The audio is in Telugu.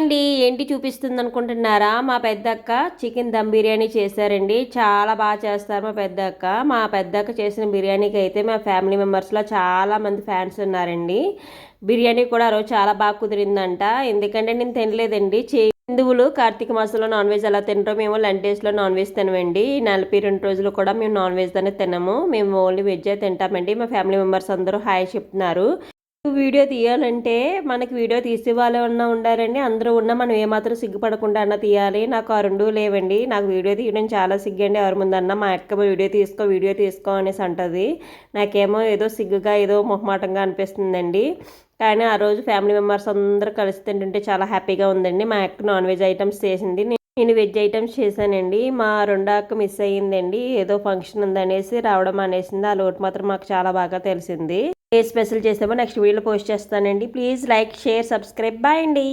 అండి. ఏంటి చూపిస్తుంది అనుకుంటున్నారా? మా పెద్దక్క చికెన్ దమ్ బిర్యానీ చేశారండి. చాలా బాగా చేస్తారు మా పెద్దక్క. మా పెద్దక్క చేసిన బిర్యానీకి అయితే మా ఫ్యామిలీ మెంబర్స్లో చాలా మంది ఫ్యాన్స్ ఉన్నారండి. బిర్యానీ కూడా ఆ రోజు చాలా బాగా కుదిరిందంట. ఎందుకంటే నేను తినలేదండి. హిందువులు కార్తీక మాసంలో నాన్ వెజ్ ఎలా తింటారో మేము లెంట్ డేస్లో నాన్ వెజ్ తినమండి. ఈ 42 రోజులు కూడా మేము నాన్ వెజ్ అనేది తినము. మేము ఓన్లీ వెజ్జే తింటామండి. మా ఫ్యామిలీ మెంబర్స్ అందరూ హాయ్ చెప్తున్నారు. వీడియో తీయాలంటే మనకి వీడియో తీసే వాళ్ళు ఏమన్నా ఉండారండి. అందరూ ఉన్నా మనం ఏమాత్రం సిగ్గుపడకుండా అన్న తీయాలి. నాకు ఆ రెండు లేవండి. నాకు వీడియో తీయడం చాలా సిగ్గండి. ఎవరి ముందన్నా మా అక్క వీడియో తీసుకో అనేసి అంటది. నాకేమో ఏదో సిగ్గుగా ఏదో మొహమాటంగా అనిపిస్తుందండి. కానీ ఆ రోజు ఫ్యామిలీ మెంబర్స్ అందరూ కలిసి తింటుంటే చాలా హ్యాపీగా ఉందండి. మా అక్క నాన్ వెజ్ ఐటమ్స్ చేసింది, నేను వెజ్ ఐటమ్స్ చేశానండి. మా రెండో అక్క మిస్ అయ్యిందండి. ఏదో ఫంక్షన్ ఉందనేసి రావడం అనేసింది. ఆ లోటు మాత్రం మాకు చాలా బాగా తెలిసింది. ఏ స్పెషల్ చేసామో నెక్స్ట్ వీడియోలో పోస్ట్ చేస్తానండి. Please like, share, subscribe. Bye అండి.